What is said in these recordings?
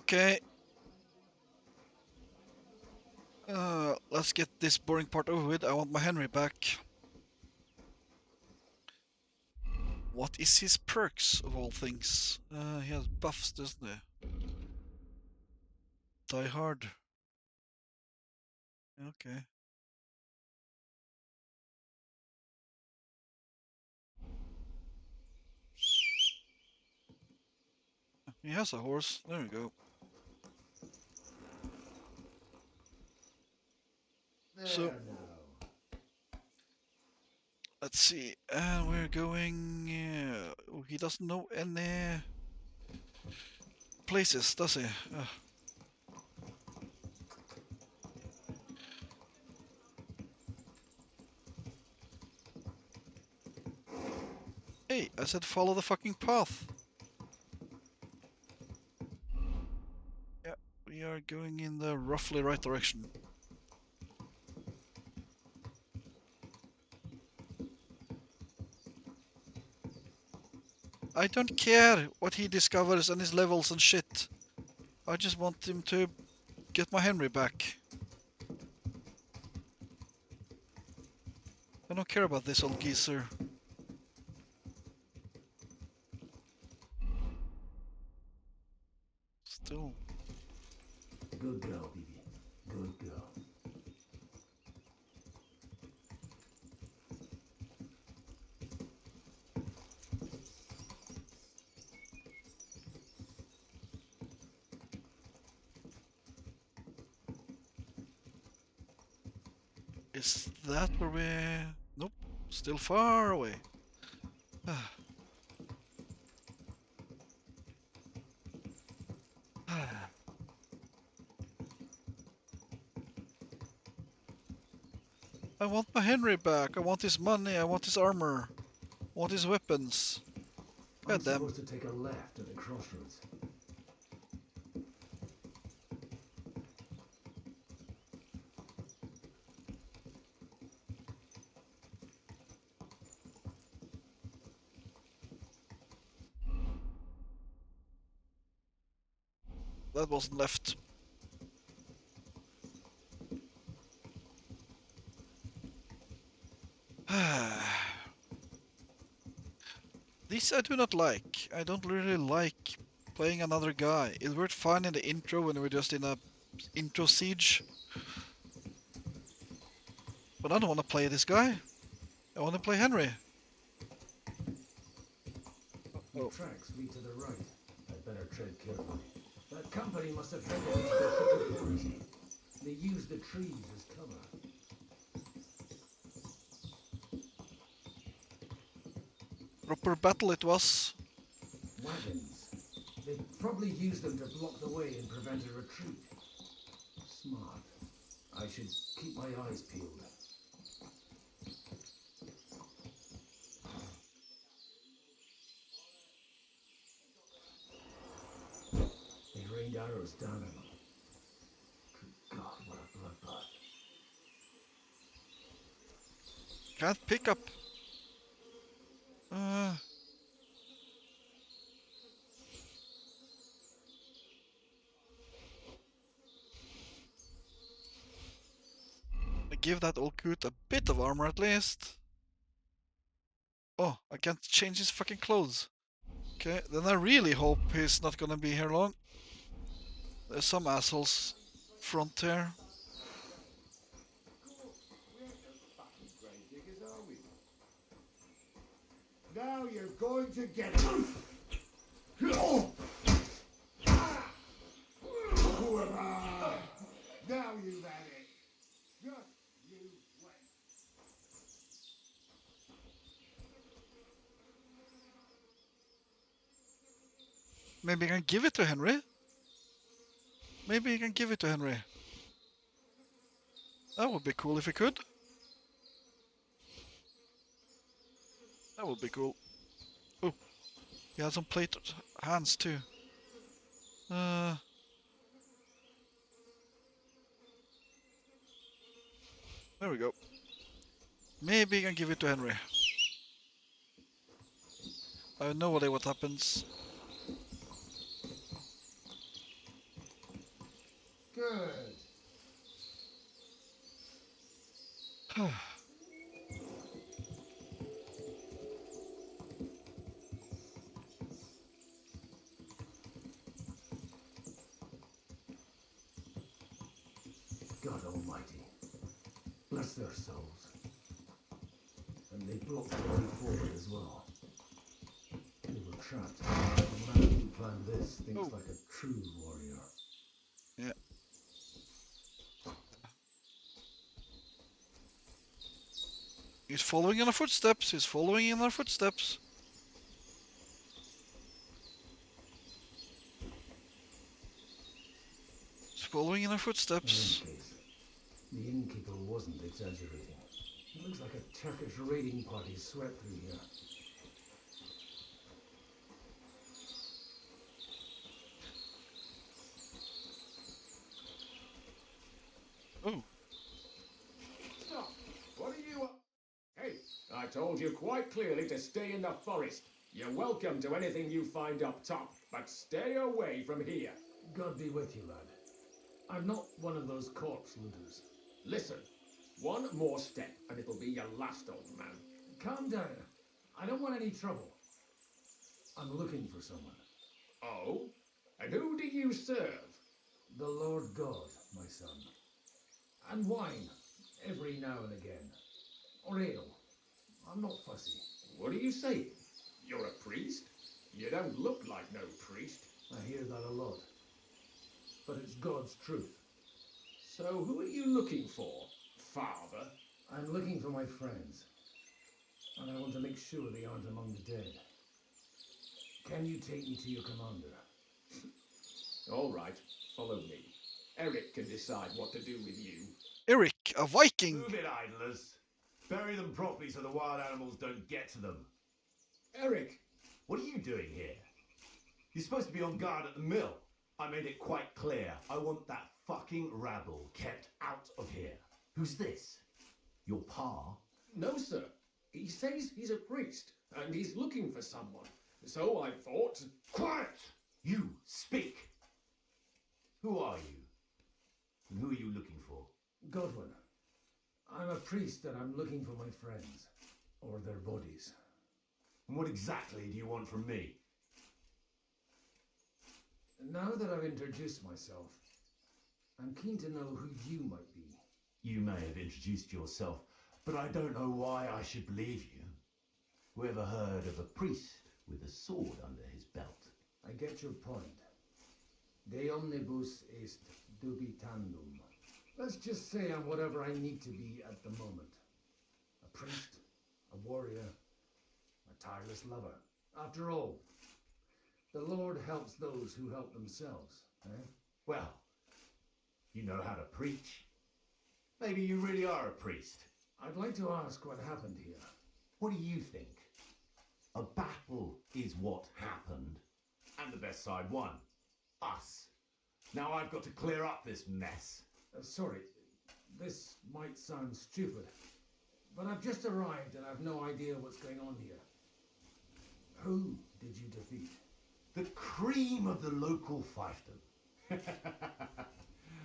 Okay. Let's get this boring part over with. I want my Henry back. What is his perks, of all things? He has buffs, doesn't he? Die Hard. Okay. He has a horse. There we go. So, let's see. And we're going... oh, he doesn't know any places, does he? Hey, I said follow the fucking path. Yeah, we are going in the roughly right direction. I don't care what he discovers and his levels and shit. I just want him to get my Henry back. I don't care about this old geezer. Still. Good girl, baby. Good girl. Is that where we... Nope. Still far away. I want my Henry back. I want his money. I want his armor. I want his weapons. I'm God damn. supposed to take a left at the crossroads. That wasn't left. This I do not like. I don't really like playing another guy. It worked fine in the intro when we were just in a intro siege. But I don't want to play this guy. I want to play Henry. The tracks lead to the right. I'd better tread carefully. That company must have headed into the thick forest. They used the trees as cover. Proper battle it was. Wagons. They probably used them to block the way and prevent a retreat. Smart. I should keep my eyes peeled. They rained arrows down on them. Good God, what a bloodbath. Can't pick up. Give that old coot a bit of armor at least. Oh, I can't change his fucking clothes. Okay, then I really hope he's not gonna be here long. There's some assholes front here. Now you're going to get it. Now you've had it. Just you wait. Maybe I can give it to Henry. Maybe I can give it to Henry. That would be cool if he could. That would be cool. Oh, he has some plated hands too. There we go. Maybe I can give it to Henry. I have no idea what happens. God Almighty, bless their souls. And they blocked the way forward as well. They were trapped. The man who planned this thinks Oh. like a true warrior. Yeah. He's following in our footsteps. He's following in our footsteps. He's following in our In footsteps. any case, the innkeeper wasn't exaggerating. It looks like a Turkish raiding party swept through here. Oh. Stop! What are you... Hey, I told you quite clearly to stay in the forest. You're welcome to anything you find up top, but stay away from here. God be with you, lad. I'm not one of those corpse looters. Listen, one more step and it'll be your last, old man. Calm down. I don't want any trouble. I'm looking for someone. Oh? And who do you serve? The Lord God, my son. And wine, every now and again. Or ale. I'm not fussy. What are you saying? You're a priest? You don't look like no priest. I hear that a lot. But it's God's truth. So who are you looking for, Father? I'm looking for my friends. And I want to make sure they aren't among the dead. Can you take me to your commander? All right, follow me. Eric can decide what to do with you. Eric, a Viking. Move it, idlers. Bury them properly so the wild animals don't get to them. Eric! What are you doing here? You're supposed to be on guard at the mill. I made it quite clear. I want that fucking rabble kept out of here. Who's this? Your pa? No, sir. He says he's a priest, and he's looking for someone. So I thought... Quiet! You, speak! Who are you? And who are you looking for? Godwin. I'm a priest and I'm looking for my friends. Or their bodies. And what exactly do you want from me? Now that I've introduced myself, I'm keen to know who you might be. You may have introduced yourself, but I don't know why I should believe you. Whoever heard of a priest with a sword under his belt? I get your point. De omnibus est dubitandum. Let's just say I'm whatever I need to be at the moment. A priest, a warrior, a tireless lover. After all, the Lord helps those who help themselves, eh? Well, you know how to preach. Maybe you really are a priest. I'd like to ask what happened here. What do you think? A battle is what happened, and the best side won. Us. Now I've got to clear up this mess. Sorry, this might sound stupid, but I've just arrived and I've no idea what's going on here. Who did you defeat? The cream of the local fiefdom.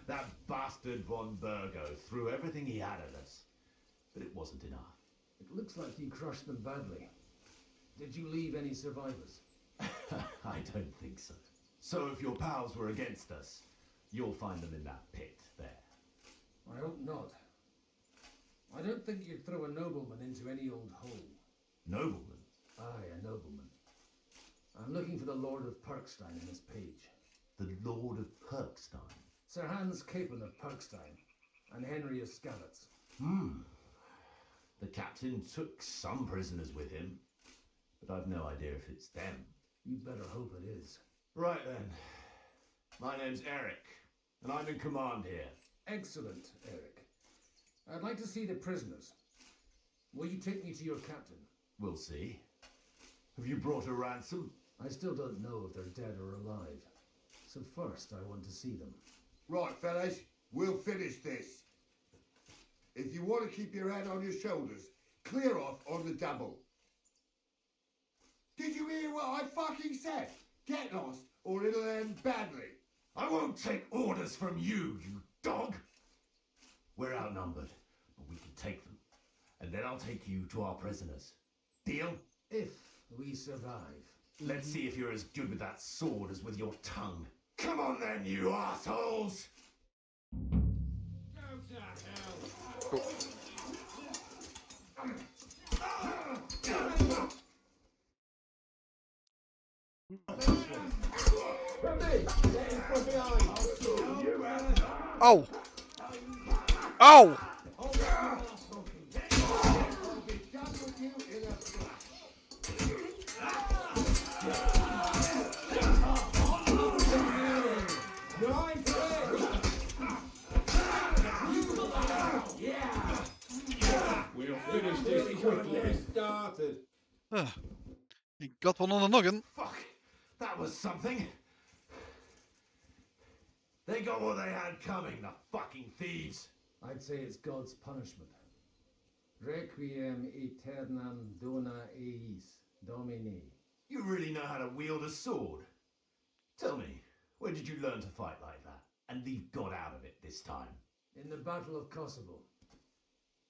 That bastard von Burgo threw everything he had at us, but it wasn't enough. It looks like you crushed them badly. Did you leave any survivors? I don't think so. So if your pals were against us, you'll find them in that pit there. I hope not. I don't think you'd throw a nobleman into any old hole. Noblemen? Aye, a nobleman. I'm looking for the Lord of Perkstein in his page. The Lord of Perkstein? Sir Hans Capon of Perkstein and Henry of Skavets. The captain took some prisoners with him, but I've no idea if it's them. You better hope it is. Right then. My name's Eric, and I'm in command here. Excellent, Eric. I'd like to see the prisoners. Will you take me to your captain? We'll see. Have you brought a ransom? I still don't know if they're dead or alive. So first I want to see them. Right, fellas, we'll finish this. If you want to keep your head on your shoulders, clear off on the double. Did you hear what I fucking said? Get lost, or it'll end badly. I won't take orders from you, you dog! We're outnumbered, but we can take them. and then I'll take you to our prisoners. Deal? If we survive. Let's see if you're as good with that sword as with your tongue. Come on then, you assholes! Oh! Oh! We'll finish this quickly. Started. He got one on the noggin. Fuck! That was something! They got what they had coming, the fucking thieves! I'd say it's God's punishment. Requiem aeternam dona eis, Domini. You really know how to wield a sword? Tell me, where did you learn to fight like that? And leave God out of it this time? In the Battle of Kosovo.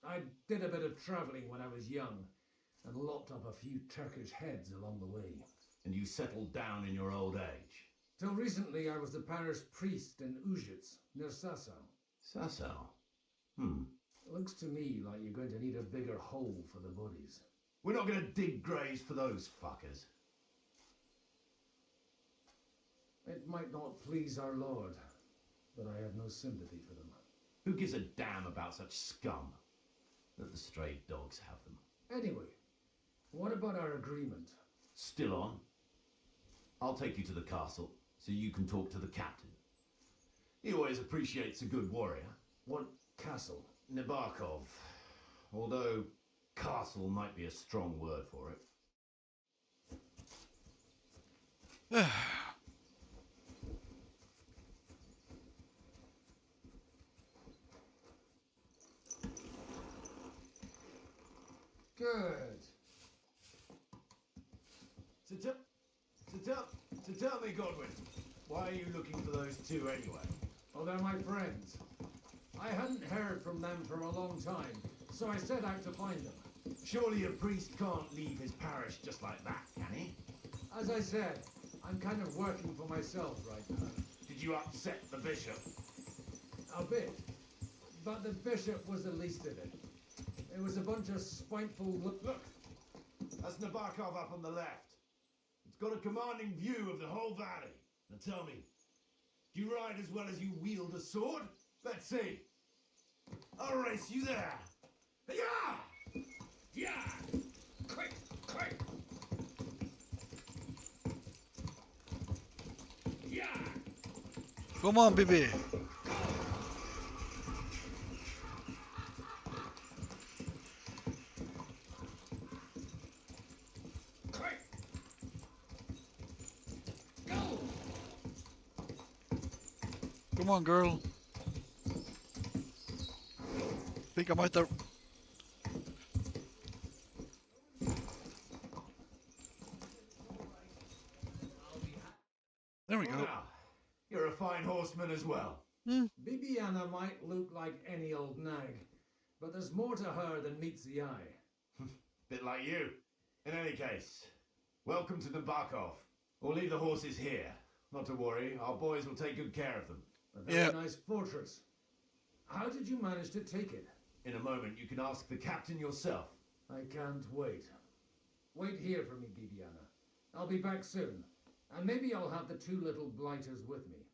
I did a bit of travelling when I was young, and lopped up a few Turkish heads along the way. And you settled down in your old age? Till recently I was the parish priest in Užice, near Sasau. Sasau? Looks to me like you're going to need a bigger hole for the bodies. We're not gonna dig graves for those fuckers. It might not please our Lord, but I have no sympathy for them. Who gives a damn about such scum? Let the stray dogs have them. Anyway, what about our agreement? Still on? I'll take you to the castle, so you can talk to the captain. He always appreciates a good warrior. What castle? Nabokov. Although, castle might be a strong word for it. Good. So tell me, Godwin, why are you looking for those two anyway? Oh, they're my friends. I hadn't heard from them for a long time, so I set out to find them. Surely a priest can't leave his parish just like that, can he? As I said, I'm kind of working for myself right now. Did you upset the bishop? A bit. But the bishop was the least of it. It was a bunch of spiteful... Look! That's Nabokov up on the left. It's got a commanding view of the whole valley. Now tell me, do you ride as well as you wield a sword? Let's see. I'll race you there. Yeah! Yeah! Quick! Quick! Yeah! Come on, baby. Quick! Go! Come on, girl. Think I might have... There we go. Now, you're a fine horseman as well. Bibiana might look like any old nag, but there's more to her than meets the eye. Bit like you. In any case, welcome to Nabokov. We'll leave the horses here. Not to worry, our boys will take good care of them. A very Yeah. nice fortress. How did you manage to take it? In a moment, you can ask the captain yourself. I can't wait. Wait here for me, Bibiana. I'll be back soon. And maybe I'll have the two little blighters with me.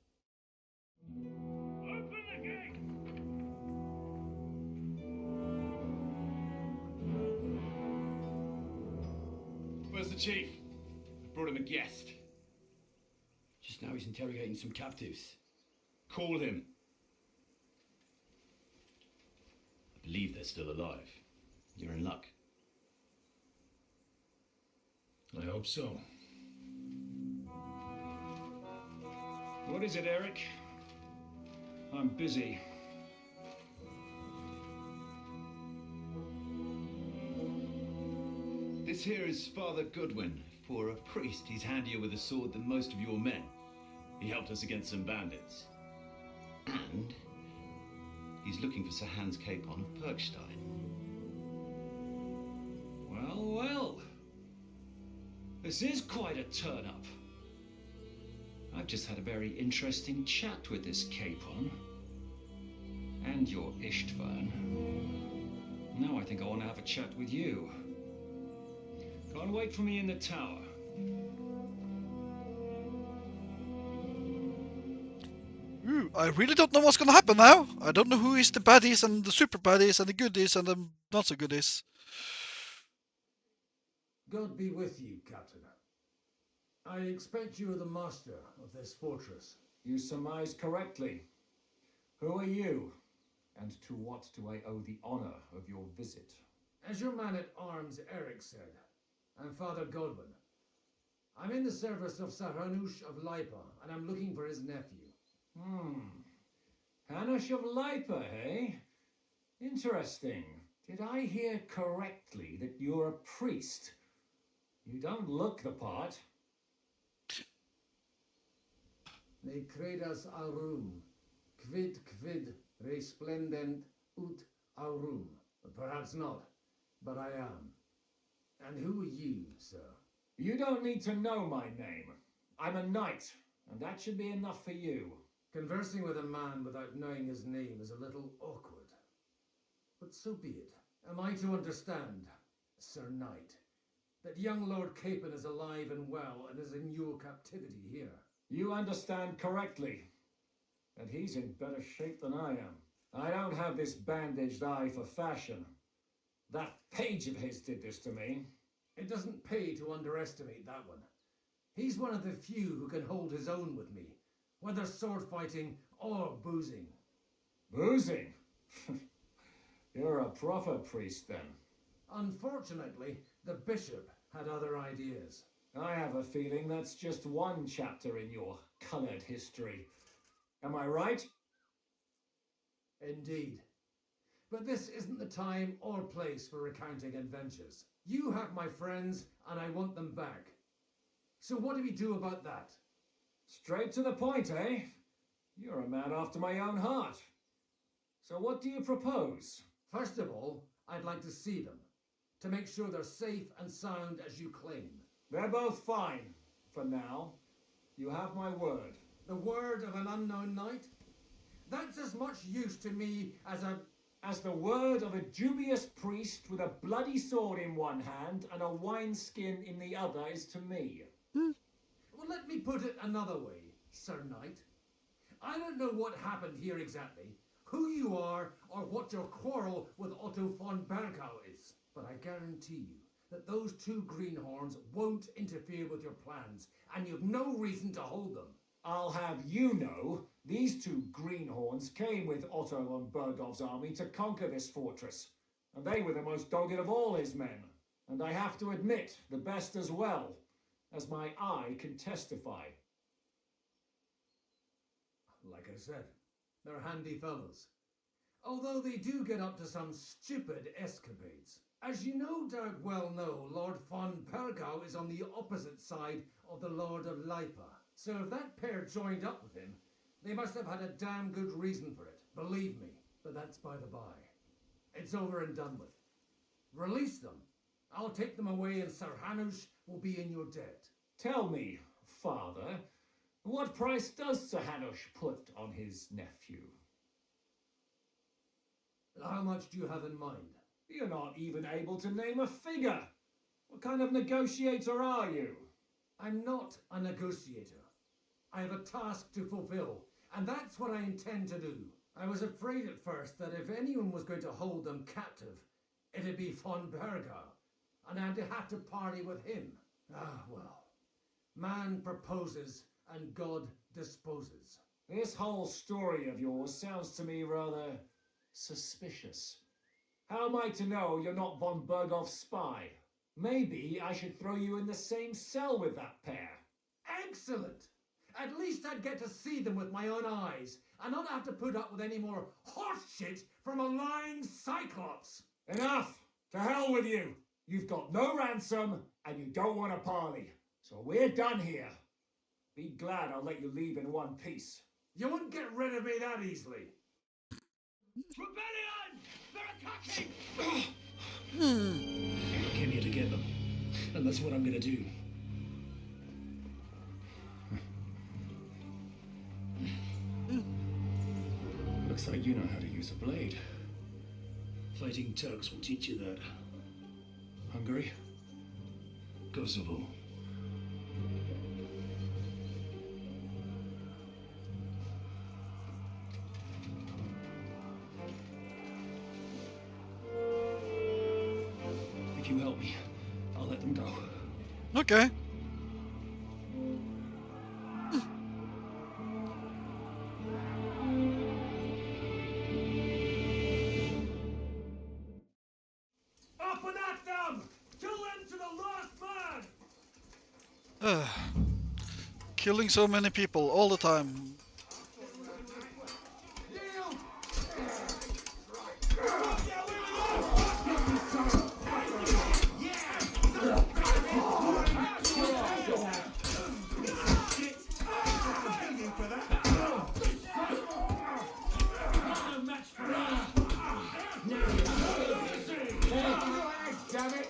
Open the gate! Where's the chief? I brought him a guest. Just now he's interrogating some captives. Call him. I believe they're still alive. You're in luck. I hope so. What is it, Eric? I'm busy. This here is Father Goodwin. For a priest, he's handier with a sword than most of your men. He helped us against some bandits. And he's looking for Sir Hans Capon of Perkstein. This is quite a turn-up. I've just had a very interesting chat with this Capon. And your Ishtvan. Now I think I want to have a chat with you. Go and wait for me in the tower. Ooh, I really don't know what's gonna happen now. I don't know who is the baddies and the super baddies and the goodies and the not so goodies. God be with you, Captain. I expect you are the master of this fortress. You surmise correctly. Who are you? And to what do I owe the honor of your visit? As your man-at-arms Eric said, I'm Father Godwin. I'm in the service of Sir Hanush of Lipa, and I'm looking for his nephew. Hanush of Lipa, eh? Interesting. Did I hear correctly that you're a priest? You don't look the part. Ne credas aurum, quid resplendent ut aurum. Perhaps not, but I am. And who are you, sir? You don't need to know my name. I'm a knight, and that should be enough for you. Conversing with a man without knowing his name is a little awkward. But so be it. Am I to understand, Sir Knight, that young Lord Capon is alive and well and is in your captivity here? You understand correctly. And he's in better shape than I am. I don't have this bandaged eye for fashion. That page of his did this to me. It doesn't pay to underestimate that one. He's one of the few who can hold his own with me, whether sword fighting or boozing. Boozing? You're a proper priest then. Unfortunately, the bishop had other ideas. I have a feeling that's just one chapter in your coloured history. Am I right? Indeed. But this isn't the time or place for recounting adventures. You have my friends, and I want them back. So what do we do about that? Straight to the point, eh? You're a man after my own heart. So what do you propose? First of all, I'd like to see them, to make sure they're safe and sound as you claim. They're both fine, for now. You have my word. The word of an unknown knight? That's as much use to me as the word of a dubious priest with a bloody sword in one hand and a wineskin in the other is to me. Well, let me put it another way, Sir Knight. I don't know what happened here exactly, who you are, or what your quarrel with Otto von Bergau is. But I guarantee you that those two greenhorns won't interfere with your plans, and you've no reason to hold them. I'll have you know, these two greenhorns came with Otto von Bergov's army to conquer this fortress, and they were the most dogged of all his men. And I have to admit, the best as well, as my eye can testify. Like I said, they're handy fellows. Although they do get up to some stupid escapades. As you no doubt well know, Lord von Bergau is on the opposite side of the Lord of Lipa. So if that pair joined up with him, they must have had a damn good reason for it. Believe me. But that's by the by. It's over and done with. Release them. I'll take them away and Sir Hanush will be in your debt. Tell me, Father, what price does Sir Hanush put on his nephew? How much do you have in mind? You're not even able to name a figure. What kind of negotiator are you? I'm not a negotiator. I have a task to fulfill, and that's what I intend to do. I was afraid at first that if anyone was going to hold them captive, it'd be von Bergau, and I'd have to party with him. Ah, well. Man proposes, and God disposes. This whole story of yours sounds to me rather suspicious. How am I to know you're not von Bergov's spy? Maybe I should throw you in the same cell with that pair. Excellent! At least I'd get to see them with my own eyes, and not have to put up with any more horse shit from a lying cyclops. Enough! To hell with you! You've got no ransom, and you don't want a parley. So we're done here. Be glad I'll let you leave in one piece. You won't get rid of me that easily. Rebellion! They're attacking! I came here to get them, and that's what I'm gonna do. use a blade. Fighting Turks will teach you that. Hungary? Kosovo. If you help me, I'll let them go. Okay. Up and at them! Kill them to the last man! Killing so many people all the time. Damn it!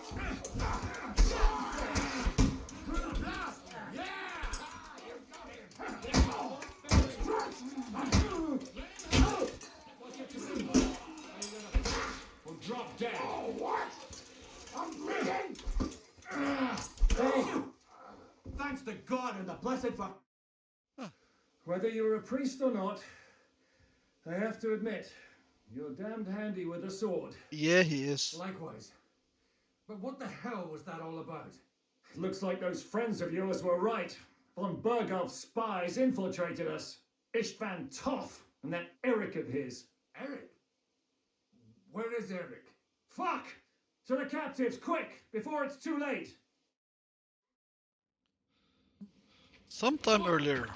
Or drop dead. Thanks to God and the blessed fuck. Whether you're a priest or not, I have to admit, you're damned handy with a sword. Yeah, he is. Likewise. But what the hell was that all about? Looks like those friends of yours were right. Von Bergov's spies infiltrated us. Istvan Toth and that Eric of his. Eric? Where is Eric? Fuck! To the captives, quick, before it's too late. Sometime earlier.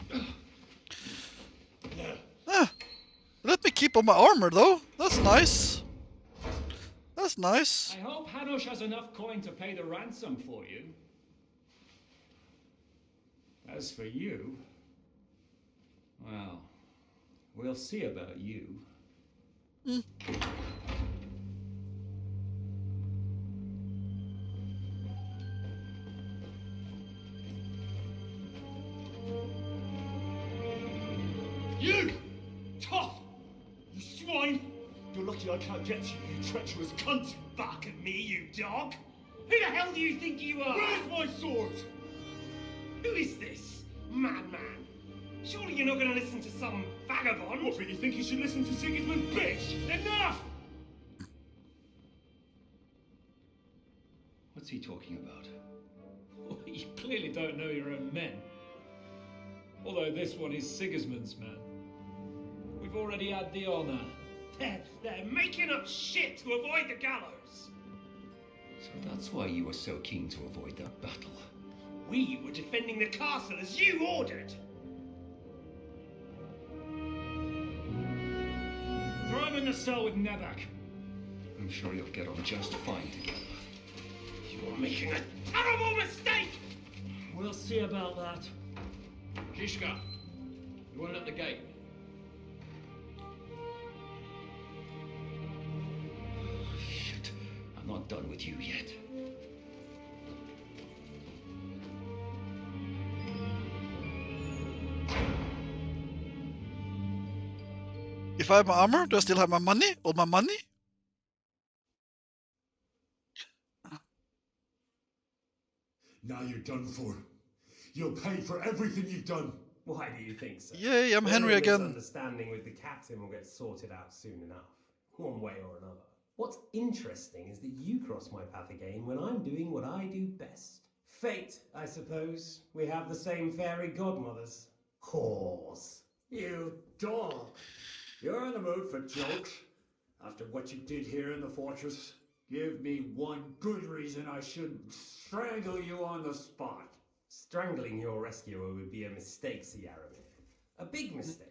Let me keep on my armor though. That's nice. That's nice. I hope Hanush has enough coin to pay the ransom for you. As for you, well, we'll see about you. You! Tough! You swine! You're lucky I can't get you, you treacherous cunt! Back at me, you dog! Who the hell do you think you are? Where's my sword? Who is this? Madman! Surely you're not gonna listen to some vagabond? What, but you think you should listen to Sigismund's bitch? Enough! What's he talking about? Well, you clearly don't know your own men. Although this one is Sigismund's man. We've already had the honor. They're making up shit to avoid the gallows! So that's why you were so keen to avoid that battle. We were defending the castle as you ordered! Throw him in the cell with Nebak. I'm sure you'll get on just fine together. You're making a terrible mistake! We'll see about that. Shishka, you want at the gate? Shit, I'm not done with you yet. If I have my armor, do I still have my money? All my money? Now you're done for. You'll pay for everything you've done. Why do you think so? Yay, I'm Henry again. Misunderstanding with the captain will get sorted out soon enough, one way or another. What's interesting is that you cross my path again when I'm doing what I do best. Fate, I suppose. We have the same fairy godmothers. Whores. You dog! You're in the mood for jokes. After what you did here in the fortress, give me one good reason I shouldn't strangle you on the spot. Strangling your rescuer would be a mistake, Yaramir. A big mistake.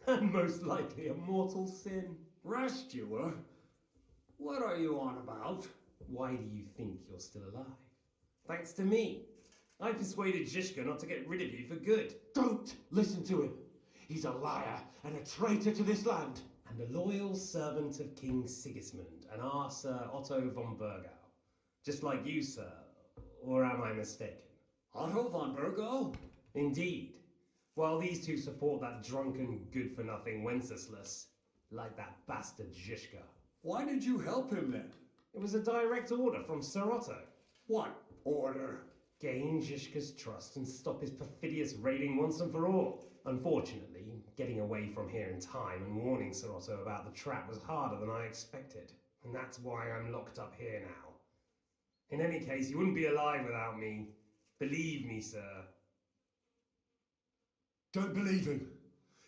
And most likely a mortal sin. Rescuer? What are you on about? Why do you think you're still alive? Thanks to me. I persuaded Zhishka not to get rid of you for good. Don't listen to him. He's a liar and a traitor to this land. And a loyal servant of King Sigismund and our Sir Otto von Bergau. Just like you, sir. Or am I mistaken? Otto von Bergau? Indeed. While these two support that drunken, good-for-nothing Wenceslas, like that bastard Zhishka. Why did you help him then? It was a direct order from Sir Otto. What order? Gain Zhishka's trust and stop his perfidious raiding once and for all. Unfortunately, getting away from here in time and warning Sir Otto about the trap was harder than I expected. And that's why I'm locked up here now. In any case, you wouldn't be alive without me. Believe me, sir. Don't believe him.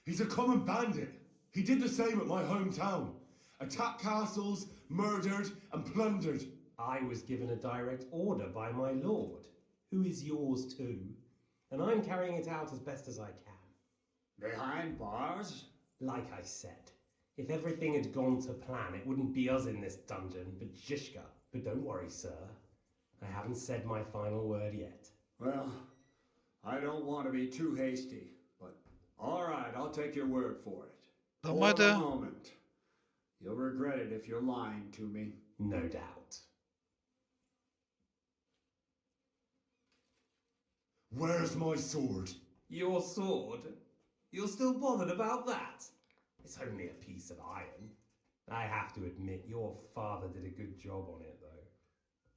He's a common bandit. He did the same at my hometown. Attacked castles, murdered and plundered. I was given a direct order by my lord, who is yours too, and I'm carrying it out as best as I can. Behind bars? Like I said, if everything had gone to plan, it wouldn't be us in this dungeon, but Zhishka. But don't worry, sir. I haven't said my final word yet. Well, I don't want to be too hasty, but all right, I'll take your word for it. Dan For må the det. moment. You'll regret it if you're lying to me. No doubt. Where's my sword? Your sword? You're still bothered about that? It's only a piece of iron. I have to admit, your father did a good job on it, though.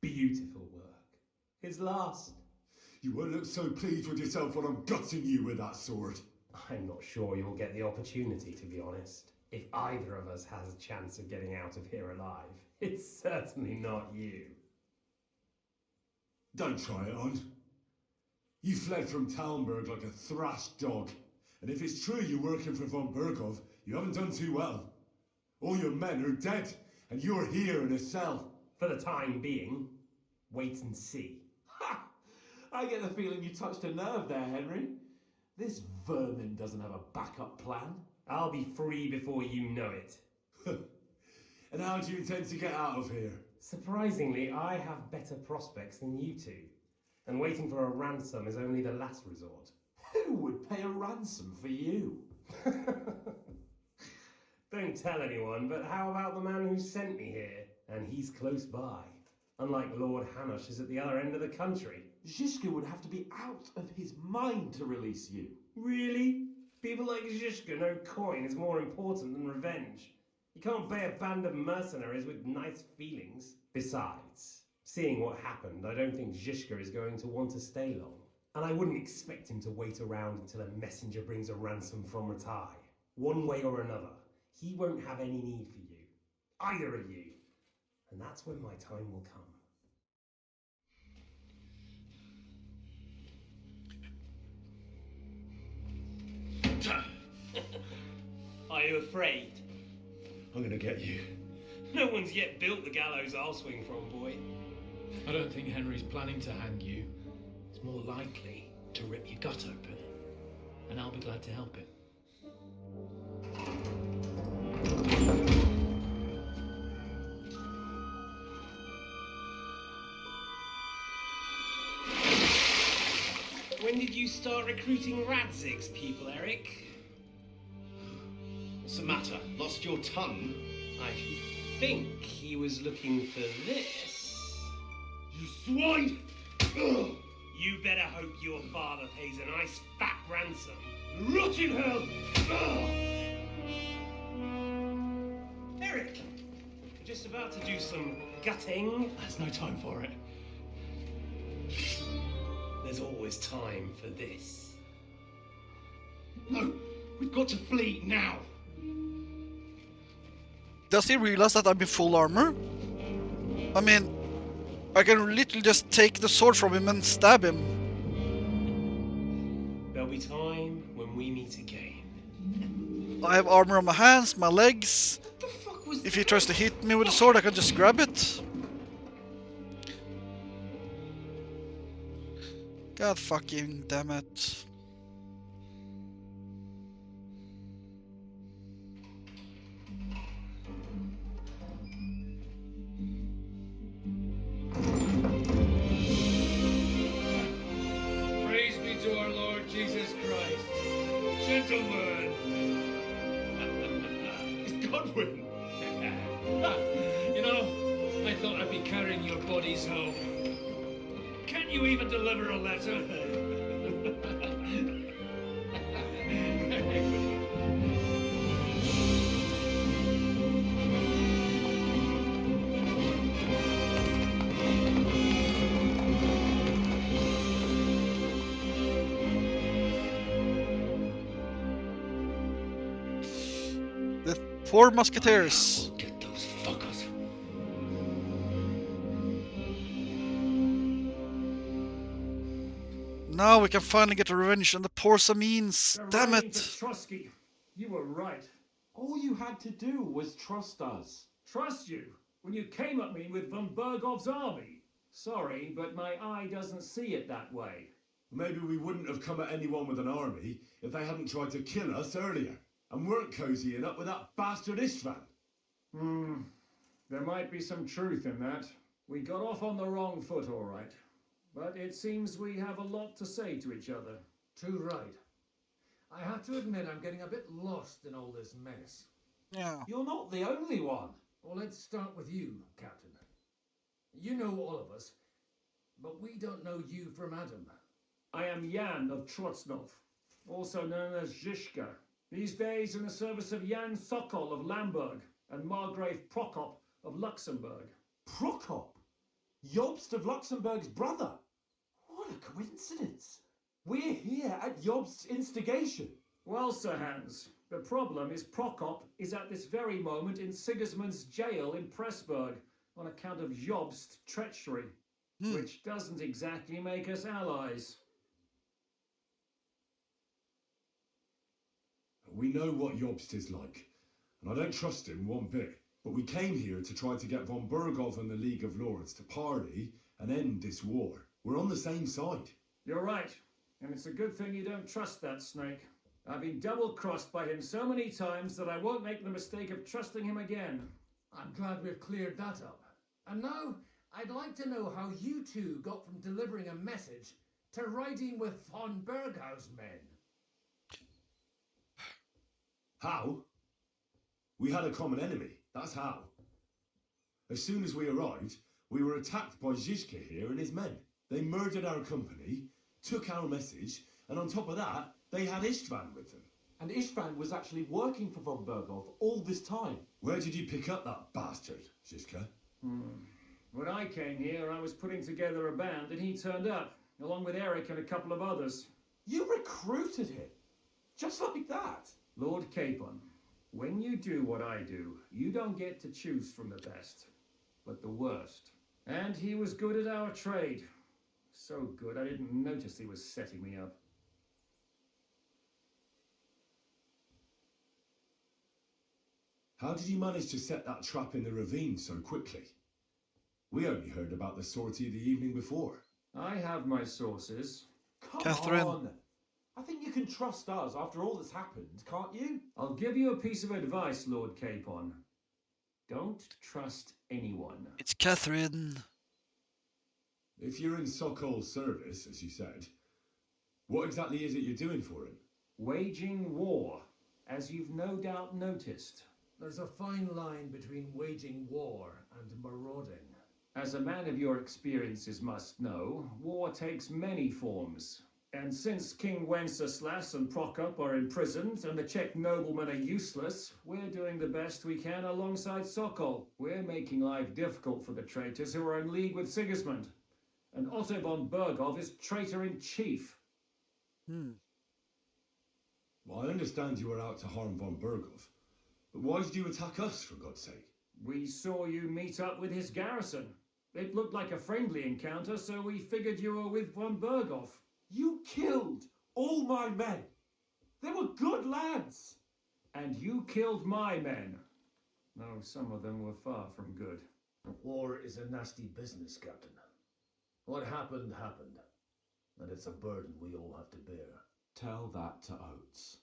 Beautiful work. His last. You won't look so pleased with yourself when I'm gutting you with that sword. I'm not sure you'll get the opportunity, to be honest. If either of us has a chance of getting out of here alive, it's certainly not you. Don't try it on. You fled from Talmberg like a thrashed dog. And if it's true you're working for von Bergov, you haven't done too well. All your men are dead, and you're here in a cell. For the time being, wait and see. Ha! I get the feeling you touched a nerve there, Henry. This vermin doesn't have a backup plan. I'll be free before you know it. And how do you intend to get out of here? Surprisingly, I have better prospects than you two. And waiting for a ransom is only the last resort. Who would pay a ransom for you? Don't tell anyone, but how about the man who sent me here? And he's close by. Unlike Lord Hanush is at the other end of the country. Zhishka would have to be out of his mind to release you. Really? People like Zhishka know coin is more important than revenge. You can't pay a band of mercenaries with nice feelings. Besides, seeing what happened, I don't think Zhishka is going to want to stay long. And I wouldn't expect him to wait around until a messenger brings a ransom from Ratai. One way or another, he won't have any need for you. Either of you. And that's when my time will come. Are you afraid? I'm gonna get you. No one's yet built the gallows I'll swing from, boy. I don't think Henry's planning to hang you. It's more likely to rip your gut open. And I'll be glad to help him. When did you start recruiting Radzig's people, Eric? What's the matter? Lost your tongue? I think he was looking for this. You swine! Ugh. You better hope your father pays a nice fat ransom. Rot in hell! Ugh. Eric! We're just about to do some gutting. There's no time for it. There's always time for this. No, we've got to flee now. Does he realize that I'm in full armor? I mean, I can literally just take the sword from him and stab him. There'll be time when we meet again. I have armor on my hands, my legs. What the fuck was If he tries to hit me with a sword, I can just grab it. God fucking damn it. Praise be to our Lord Jesus Christ. Gentlemen. It's Godwin! You know, I thought I'd be carrying your bodies home. Can't you even deliver a letter? 4 musketeers. We'll get those fuckers. Now we can finally get revenge on the poor Samines. They're Damn riding it. for Trotsky. You were right. All you had to do was trust us. Trust you? When you came at me with von Bergov's army? Sorry, but my eye doesn't see it that way. Maybe we wouldn't have come at anyone with an army if they hadn't tried to kill us earlier and weren't cozying up with that bastard Istvan. There might be some truth in that. We got off on the wrong foot, all right. But it seems we have a lot to say to each other. Too right. I have to admit I'm getting a bit lost in all this mess. Yeah. You're not the only one. Well, let's start with you, Captain. You know all of us, but we don't know you from Adam. I am Jan of Trotsnov, also known as Zhishka. These days in the service of Jan Sokol of Lamberg and Margrave Prokop of Luxembourg. Prokop? Jobst of Luxembourg's brother? What a coincidence. We're here at Jobst's instigation. Well, Sir Hans, the problem is Prokop is at this very moment in Sigismund's jail in Pressburg on account of Jobst's treachery, which doesn't exactly make us allies. We know what Jobst is like, and I don't trust him one bit. But we came here to try to get von Bergov and the League of Lords to parley and end this war. We're on the same side. You're right, and it's a good thing you don't trust that snake. I've been double-crossed by him so many times that I won't make the mistake of trusting him again. I'm glad we've cleared that up. And now, I'd like to know how you two got from delivering a message to riding with von Berghaus men. How? We had a common enemy, that's how. As soon as we arrived, we were attacked by Zhishka here and his men. They murdered our company, took our message, and on top of that, they had Istvan with them. And Istvan was actually working for von Bergov all this time. Where did you pick up that bastard, Zhishka? When I came here, I was putting together a band and he turned up, along with Eric and a couple of others. You recruited him? Just like that? Lord Capon, when you do what I do, you don't get to choose from the best, but the worst. And he was good at our trade. So good, I didn't notice he was setting me up. How did you manage to set that trap in the ravine so quickly? We only heard about the sortie the evening before. I have my sources. Come Catherine. on. I think you can trust us after all that's happened, can't you? I'll give you a piece of advice, Lord Capon. Don't trust anyone. It's Catherine. If you're in Sokol's service, as you said, what exactly is it you're doing for him? Waging war, as you've no doubt noticed. There's a fine line between waging war and marauding. As a man of your experiences must know, war takes many forms. And since King Wenceslas and Prokop are imprisoned and the Czech noblemen are useless, we're doing the best we can alongside Sokol. We're making life difficult for the traitors who are in league with Sigismund. And Otto von Bergov is traitor-in-chief. Well, I understand you were out to harm von Bergov, but why did you attack us, for God's sake? We saw you meet up with his garrison. It looked like a friendly encounter, so we figured you were with von Bergov. You killed all my men. They were good lads. And you killed my men. No, some of them were far from good. War is a nasty business, Captain. What happened, happened. And it's a burden we all have to bear. Tell that to Oates.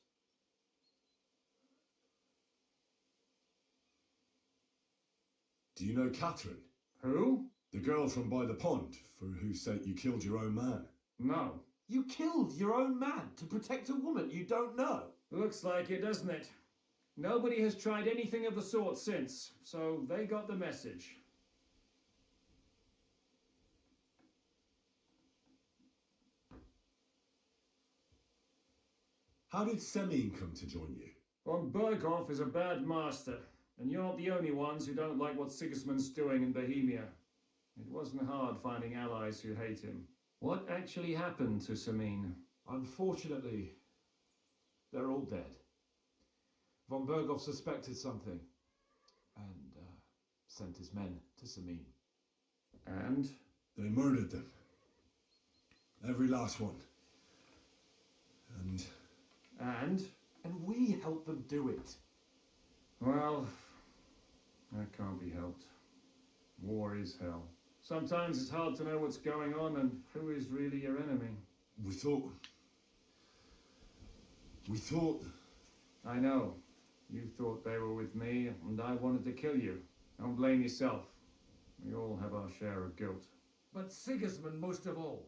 Do you know Catherine? Who? The girl from by the pond, for whose sake you killed your own man. No. You killed your own man to protect a woman you don't know. Looks like it, doesn't it? Nobody has tried anything of the sort since, so they got the message. How did Semyon come to join you? Von Bergov is a bad master, and you're not the only ones who don't like what Sigismund's doing in Bohemia. It wasn't hard finding allies who hate him. What actually happened to Semyon? Unfortunately, they're all dead. Von Bergov suspected something. sent his men to Samin. And? They murdered them. Every last one. And? And we helped them do it. Well, that can't be helped. War is hell. Sometimes it's hard to know what's going on and who is really your enemy. We thought... I know. You thought they were with me, and I wanted to kill you. Don't blame yourself. We all have our share of guilt. But Sigismund most of all.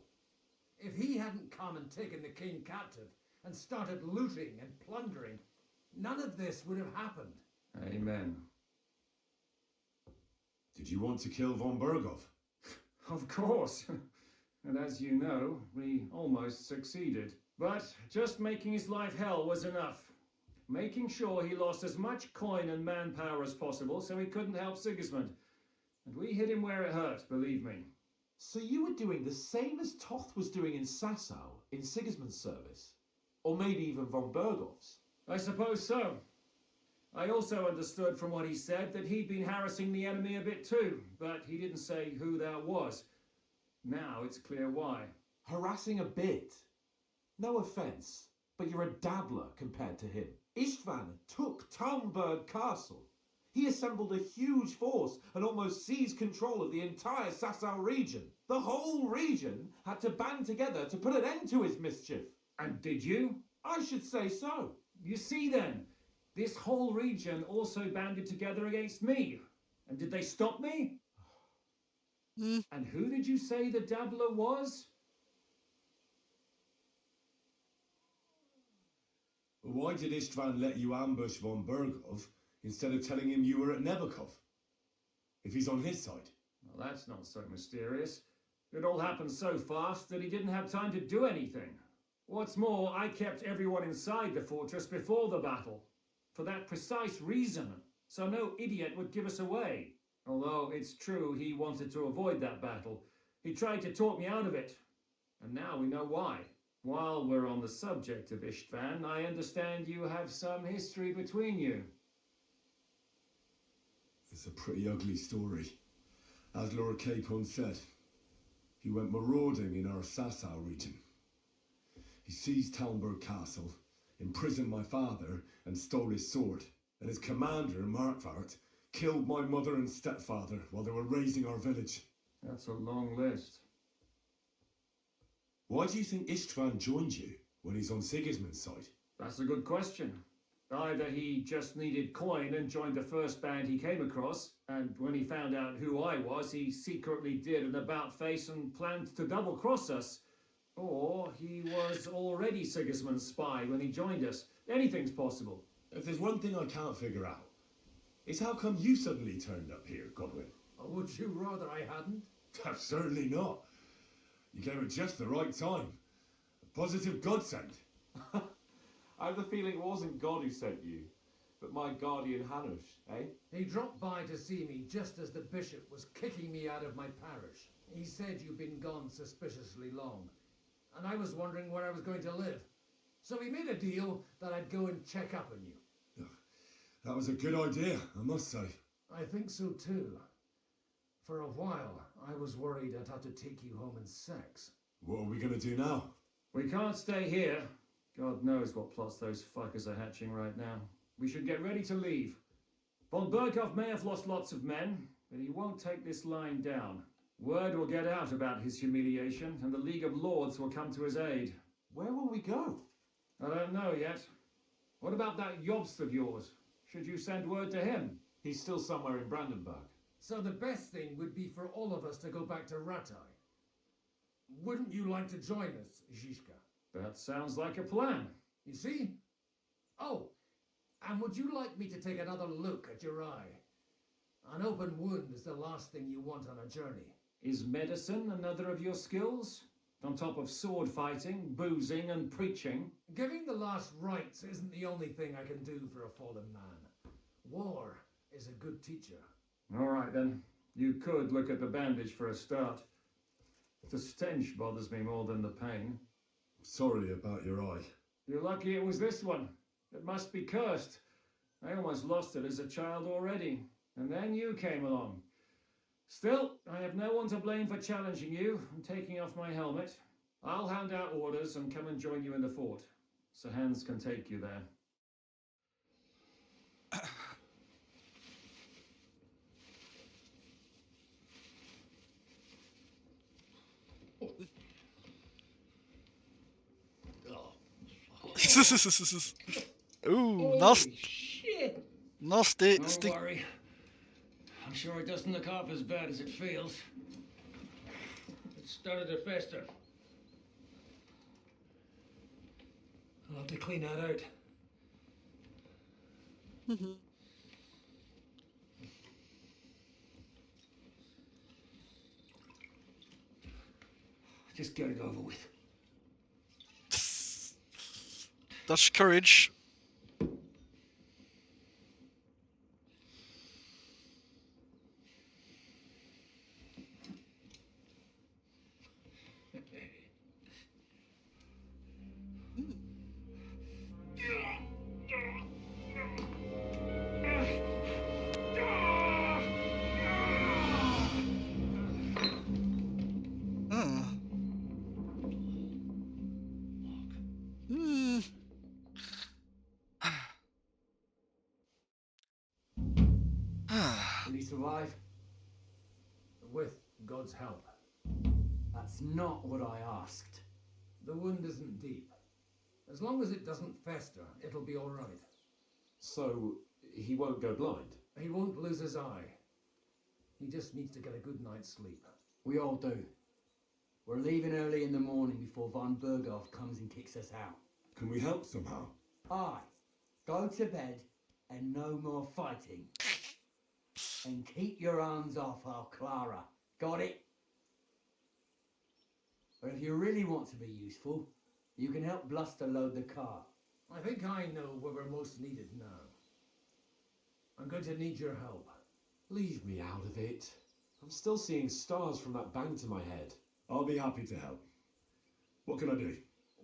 If he hadn't come and taken the king captive and started looting and plundering, none of this would have happened. Amen. Did you want to kill von Berghoff? Of course. And as you know, we almost succeeded. But just making his life hell was enough. Making sure he lost as much coin and manpower as possible so he couldn't help Sigismund. And we hit him where it hurt, believe me. So you were doing the same as Toth was doing in Sasau, in Sigismund's service? Or maybe even von Berghoff's? I suppose so. I also understood from what he said that he'd been harassing the enemy a bit too, but he didn't say who that was. Now it's clear why. Harassing a bit? No offence, but you're a dabbler compared to him. Istvan took Talmberg Castle. He assembled a huge force and almost seized control of the entire Sasau region. The whole region had to band together to put an end to his mischief. And did you? I should say so. You see then, this whole region also banded together against me. And did they stop me? And who did you say the dabbler was? Why did Istvan let you ambush von Berghoff instead of telling him you were at Nebakov? If he's on his side. Well, that's not so mysterious. It all happened so fast that he didn't have time to do anything. What's more, I kept everyone inside the fortress before the battle. For that precise reason, so no idiot would give us away. Although it's true he wanted to avoid that battle. He tried to talk me out of it. And now we know why. While we're on the subject of Istvan, I understand you have some history between you. It's a pretty ugly story. As Lord Capon said, he went marauding in our Sasau region. He seized Talmberg Castle, imprisoned my father, and stole his sword. And his commander, Markvart, killed my mother and stepfather while they were raising our village. That's a long list. Why do you think Istvan joined you when he's on Sigismund's side? That's a good question. Either he just needed coin and joined the first band he came across, and when he found out who I was, he secretly did an about-face and planned to double-cross us. Or he was already Sigismund's spy when he joined us. Anything's possible. If there's one thing I can't figure out, it's how come you suddenly turned up here, Godwin? Or would you rather I hadn't? Certainly not. You came at just the right time. A positive godsend. I have the feeling it wasn't God who sent you, but my guardian Hanush, eh? He dropped by to see me just as the bishop was kicking me out of my parish. He said you'd been gone suspiciously long, and I was wondering where I was going to live. So we made a deal that I'd go and check up on you. That was a good idea, I must say. I think so too. For a while, I was worried I'd have to take you home in sex. What are we going to do now? We can't stay here. God knows what plots those fuckers are hatching right now. We should get ready to leave. Von Berghoff may have lost lots of men, but he won't take this line down. Word will get out about his humiliation, and the League of Lords will come to his aid. Where will we go? I don't know yet. What about that Jobst of yours? Should you send word to him? He's still somewhere in Brandenburg. So the best thing would be for all of us to go back to Ratai. Wouldn't you like to join us, Zizka? That sounds like a plan. You see? Oh, and would you like me to take another look at your eye? An open wound is the last thing you want on a journey. Is medicine another of your skills? On top of sword fighting, boozing, and preaching? Giving the last rites isn't the only thing I can do for a fallen man. War is a good teacher. All right, then. You could look at the bandage for a start. The stench bothers me more than the pain. Sorry about your eye. You're lucky it was this one. It must be cursed. I almost lost it as a child already. And then you came along. Still, I have no one to blame for challenging you and taking off my helmet. I'll hand out orders and come and join you in the fort, so Hans can take you there. Ooh, Holy shit! nasty. Don't worry. I'm sure it doesn't look half as bad as it feels. It started to fester. I'll have to clean that out. Just get it over with. Dutch courage. Will he survive? With God's help. That's not what I asked. The wound isn't deep. As long as it doesn't fester, it'll be all right. So, he won't go blind? He won't lose his eye. He just needs to get a good night's sleep. We all do. We're leaving early in the morning before von Berghoff comes and kicks us out. Can we help somehow? Aye. Go to bed and no more fighting. And keep your arms off our Clara. Got it? But if you really want to be useful, you can help Bluster load the car. I think I know where we're most needed now. I'm going to need your help. Leave me out of it. I'm still seeing stars from that bang to my head. I'll be happy to help. What can I do?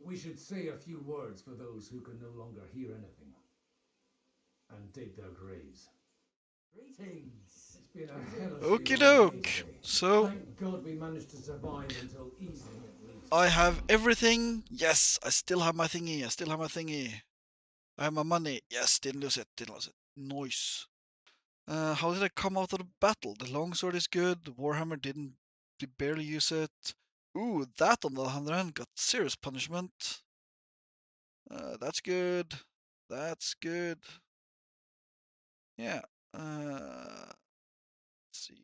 We should say a few words for those who can no longer hear anything. And dig their graves. Greetings. It's been a hell of a Okie long doke. day today. So, Thank God we managed to survive until evening at least. I have everything. Yes, I still have my thingy. I still have my thingy. I have my money. Yes, didn't lose it. Didn't lose it. Nice. How did I come out of the battle? The longsword is good. The warhammer didn't barely use it. Ooh, that on the other hand got serious punishment. That's good. That's good. Yeah. Let's see.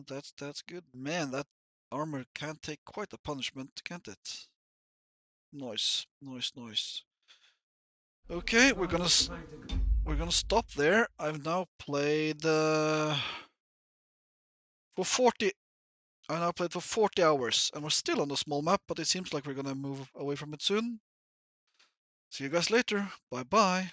That's good. Man, that armor can take quite a punishment, can't it? Nice, nice, nice. Okay, we're gonna stop there. I've now played for 40. I now played for 40 hours, and we're still on the small map, but it seems like we're gonna move away from it soon. See you guys later. Bye bye.